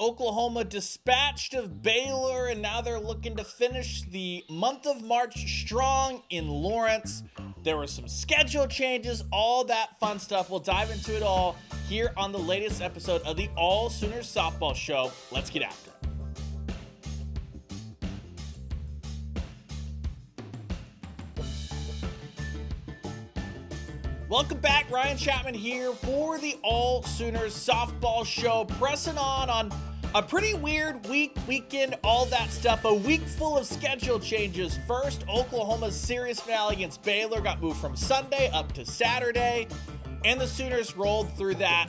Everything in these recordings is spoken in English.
Oklahoma dispatched of Baylor, and now they're looking to finish the month of March strong in Lawrence. There were some schedule changes, all that fun stuff. We'll dive into it all here on the latest episode of the AllSooners Softball Show. Let's get after it. Welcome back, Ryan Chapman here for the AllSooners Softball Show, pressing on a pretty weird weekend, all that stuff. A week full of schedule changes. First, Oklahoma's series finale against Baylor got moved from Sunday up to Saturday, and the Sooners rolled through that.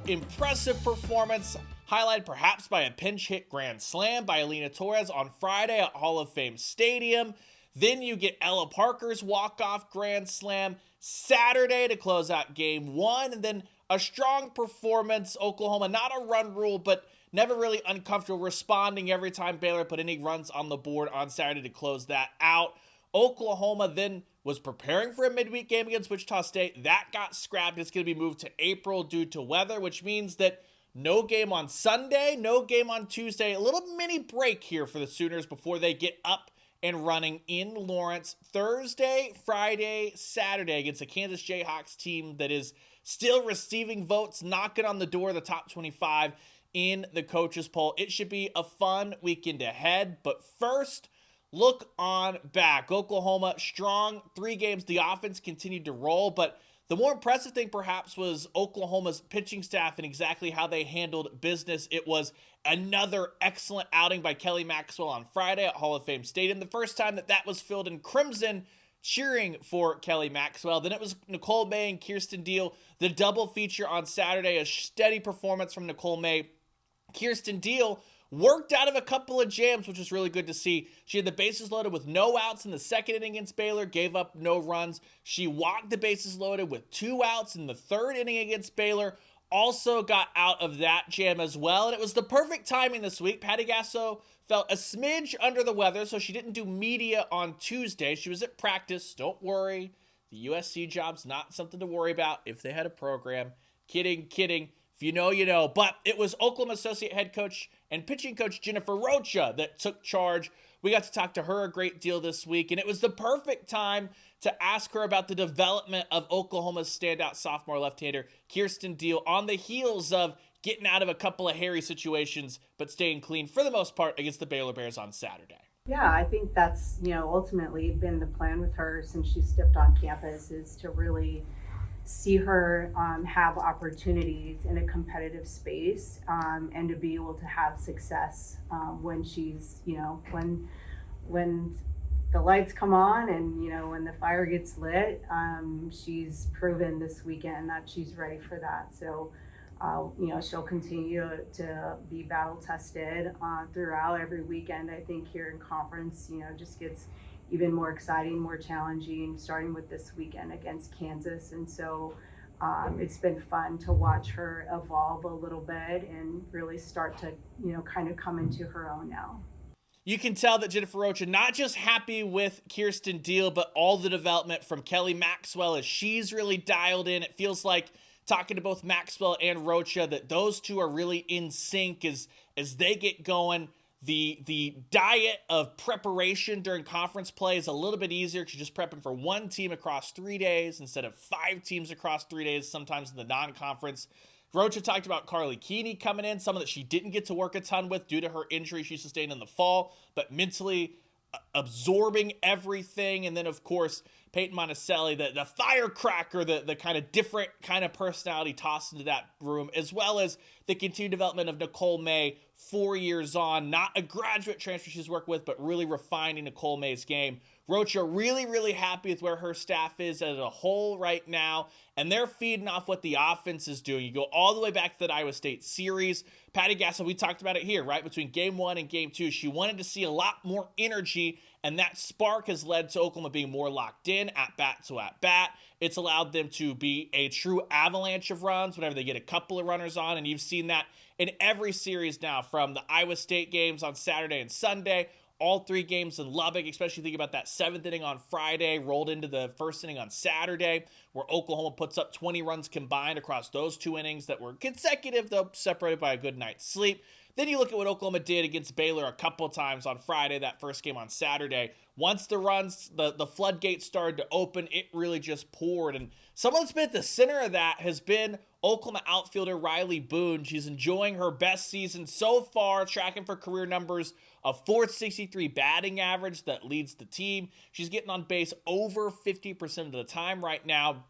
Impressive performance, highlighted perhaps by a pinch hit grand slam by Alynah Torres on Friday at Hall of Fame Stadium. Then you get Ella Parker's walk-off grand slam Saturday to close out game one, and then a strong performance. Oklahoma, not a run rule, but never really uncomfortable, responding every time Baylor put any runs on the board on Saturday to close that out. Oklahoma then was preparing for a midweek game against Wichita State. That got scrapped. It's going to be moved to April due to weather, which means that no game on Sunday, no game on Tuesday. A little mini break here for the Sooners before they get up and running in Lawrence Thursday, Friday, Saturday against a Kansas Jayhawks team that is still receiving votes, knocking on the door of the top 25 in the coaches poll. It should be a fun weekend ahead, but first, look on back. Oklahoma strong, 3 games. The offense continued to roll, but the more impressive thing perhaps was Oklahoma's pitching staff and exactly how they handled business. It was another excellent outing by Kelly Maxwell on Friday at Hall of Fame Stadium. The first time that was filled in crimson, cheering for Kelly Maxwell. Then it was Nicole May and Kirsten Deal. The double feature on Saturday, a steady performance from Nicole May. Kirsten Deal worked out of a couple of jams, which was really good to see. She had the bases loaded with no outs in the second inning against Baylor, gave up no runs. She walked the bases loaded with 2 outs in the third inning against Baylor, also got out of that jam as well. And it was the perfect timing this week. Patty Gasso felt a smidge under the weather, so she didn't do media on Tuesday. She was at practice. Don't worry. The USC job's not something to worry about if they had a program. Kidding. If you know, you know. But it was Oklahoma Associate Head Coach and Pitching Coach Jennifer Rocha that took charge. We got to talk to her a great deal this week, and it was the perfect time to ask her about the development of Oklahoma's standout sophomore left-hander, Kirsten Deal, on the heels of getting out of a couple of hairy situations, but staying clean for the most part against the Baylor Bears on Saturday. Yeah, I think that's, ultimately been the plan with her since she stepped on campus, is to really see her have opportunities in a competitive space, and to be able to have success when she's, when the lights come on and, when the fire gets lit. She's proven this weekend that she's ready for that. So, she'll continue to be battle tested throughout every weekend. I think here in conference, just gets even more exciting, more challenging, starting with this weekend against Kansas. And so it's been fun to watch her evolve a little bit and really start to, kind of come into her own now. You can tell that Jennifer Rocha not just happy with Kirsten Deal, but all the development from Kelly Maxwell as she's really dialed in. It feels like, talking to both Maxwell and Rocha, that those two are really in sync as they get going. The diet of preparation during conference play is a little bit easier because you're just prepping for one team across 3 days instead of 5 teams across 3 days, sometimes in the non-conference. Rocha talked about Carly Keeney coming in, someone that she didn't get to work a ton with due to her injury she sustained in the fall, but mentally absorbing everything. And then, of course, Peyton Monticelli, the firecracker, the kind of different kind of personality tossed into that room, as well as the continued development of Nicole May 4 years on. Not a graduate transfer she's worked with, but really refining Nicole May's game. Rocha really, really happy with where her staff is as a whole right now, and they're feeding off what the offense is doing. You go all the way back to that Iowa State series. Patty Gasso, we talked about it here, right? Between game 1 and game 2, she wanted to see a lot more energy, and that spark has led to Oklahoma being more locked in at bat to at bat. It's allowed them to be a true avalanche of runs whenever they get a couple of runners on, and you've seen that in every series now, from the Iowa State games on Saturday and Sunday, all 3 games in Lubbock, especially think about that 7th inning on Friday, rolled into the 1st inning on Saturday, where Oklahoma puts up 20 runs combined across those 2 innings that were consecutive, though separated by a good night's sleep. Then you look at what Oklahoma did against Baylor a couple times on Friday, that first game on Saturday. Once the floodgates started to open, it really just poured. And someone that's been at the center of that has been Oklahoma outfielder Riley Boon. She's enjoying her best season so far, tracking for career numbers of .463 batting average that leads the team. She's getting on base over 50% of the time right now.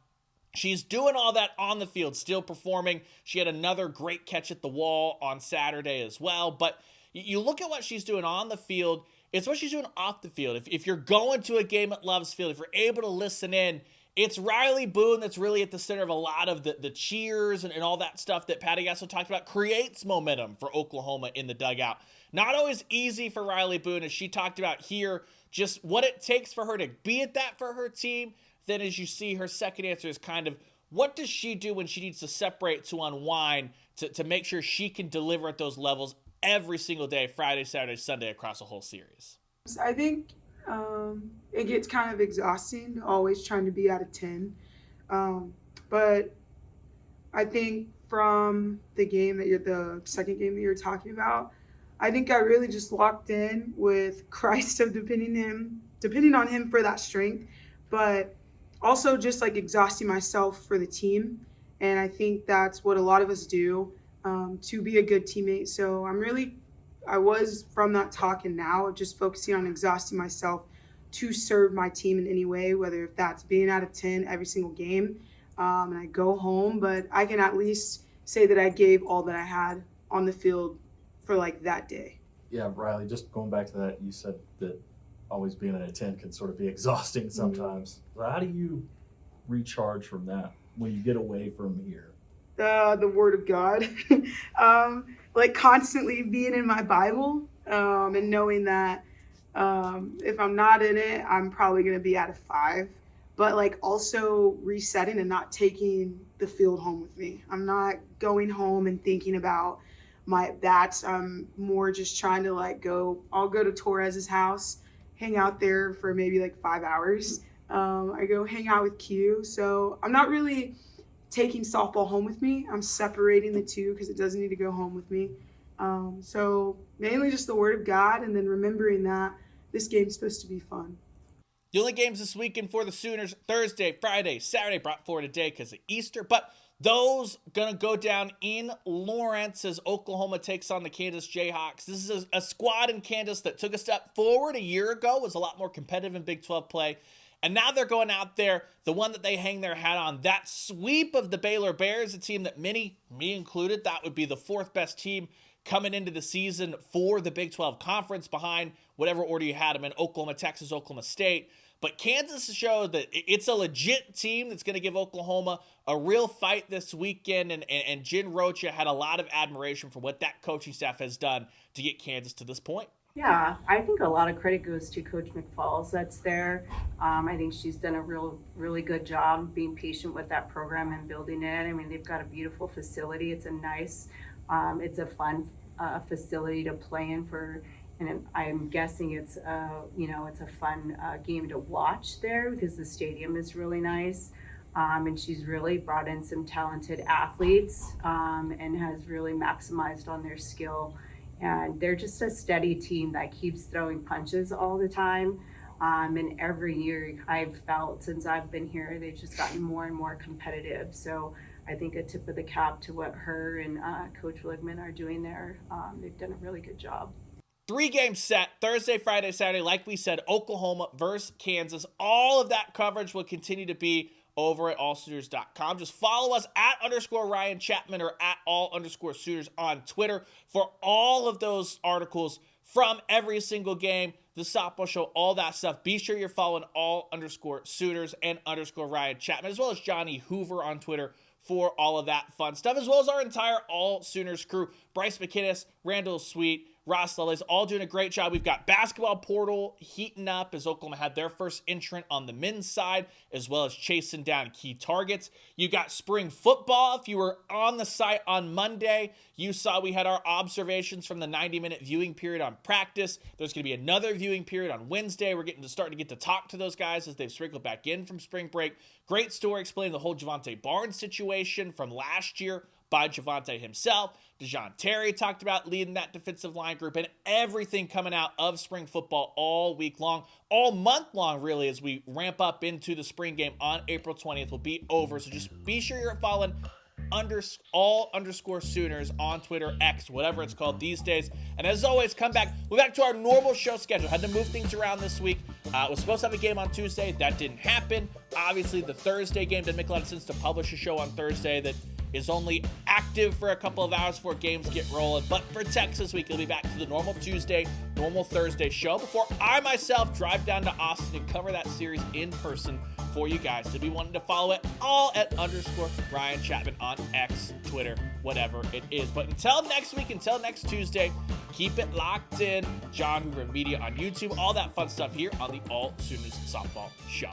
She's doing all that on the field, still performing. She had another great catch at the wall on Saturday as well. But you look at what she's doing on the field, it's what she's doing off the field. If you're going to a game at Love's Field, if you're able to listen in, it's Riley Boon that's really at the center of a lot of the cheers and all that stuff that Patty Gasso talked about, creates momentum for Oklahoma in the dugout. Not always easy for Riley Boon, as she talked about here, just what it takes for her to be at that for her team. Then as you see, her second answer is kind of, what does she do when she needs to separate to unwind to make sure she can deliver at those levels every single day, Friday, Saturday, Sunday, across a whole series? I think it gets kind of exhausting, always trying to be out of 10. But I think from the second game that you're talking about, I think I really just locked in with Christ of depending on him for that strength, but also just like exhausting myself for the team. And I think that's what a lot of us do to be a good teammate. So I was from that talk and now just focusing on exhausting myself to serve my team in any way, whether if that's being out of 10 every single game and I go home, but I can at least say that I gave all that I had on the field for like that day. Yeah, Riley, just going back to that, you said that always being at a 10 can sort of be exhausting sometimes. Mm-hmm. So how do you recharge from that when you get away from here? The Word of God, like constantly being in my Bible and knowing that if I'm not in it, I'm probably going to be at a 5. But like also resetting and not taking the field home with me. I'm not going home and thinking about my bats. I'm more just trying to I'll go to Torres' house, hang out there for maybe like 5 hours. I go hang out with Q. So I'm not really taking softball home with me. I'm separating the two because it doesn't need to go home with me. So mainly just the Word of God and then remembering that this game's supposed to be fun. The only games this weekend for the Sooners, Thursday, Friday, Saturday, brought forward today because of Easter, but those going to go down in Lawrence as Oklahoma takes on the Kansas Jayhawks. This is a squad in Kansas that took a step forward a year ago, was a lot more competitive in Big 12 play, and now they're going out there, the one that they hang their hat on, that sweep of the Baylor Bears, a team that many, me included, thought would be the 4th best team coming into the season for the Big 12 Conference behind whatever order you had them in, Oklahoma, Texas, Oklahoma State. But Kansas showed that it's a legit team that's going to give Oklahoma a real fight this weekend. And Jen Rocha had a lot of admiration for what that coaching staff has done to get Kansas to this point. Yeah, I think a lot of credit goes to Coach McFalls that's there. I think she's done a really good job being patient with that program and building it. I mean, they've got a beautiful facility. It's a nice, it's a fun facility to play in for. And I'm guessing it's it's a fun game to watch there because the stadium is really nice. And she's really brought in some talented athletes and has really maximized on their skill. And they're just a steady team that keeps throwing punches all the time. And every year I've felt since I've been here, they've just gotten more and more competitive. So I think a tip of the cap to what her and Coach Ligman are doing there. They've done a really good job. 3 games set, Thursday, Friday, Saturday. Like we said, Oklahoma versus Kansas. All of that coverage will continue to be over at AllSooners.com. Just follow us at _Ryan Chapman or at @all_Sooners on Twitter for all of those articles from every single game, the softball show, all that stuff. Be sure you're following @all_Sooners and _Ryan Chapman, as well as Johnny Hoover on Twitter for all of that fun stuff, as well as our entire All Sooners crew. Bryce McKinnis, Randall Sweet, Ross Lully's all doing a great job. We've got basketball portal heating up as Oklahoma had their first entrant on the men's side, as well as chasing down key targets. You got spring football. If you were on the site on Monday, you saw we had our observations from the 90-minute viewing period on practice. There's going to be another viewing period on Wednesday. We're starting to get to talk to those guys as they've sprinkled back in from spring break. Great story explaining the whole Javante Barnes situation from last year by Javante himself. DeJohn Terry talked about leading that defensive line group, and everything coming out of spring football all week long, all month long, really, as we ramp up into the spring game on April 20th will be over. So just be sure you're following _Sooners on Twitter, X, whatever it's called these days. And as always, we're back to our normal show schedule. Had to move things around this week. Was supposed to have a game on Tuesday. That didn't happen. Obviously, the Thursday game didn't make a lot of sense to publish a show on Thursday that is only active for a couple of hours before games get rolling. But for Texas week, it'll be back to the normal Tuesday, normal Thursday show before I myself drive down to Austin and cover that series in person for you guys. So be wanting to follow it all at _Ryan Chapman on X, Twitter, whatever it is. But until next week, until next Tuesday, keep it locked in. John Hoover Media on YouTube, all that fun stuff here on the All Sooners Softball Show.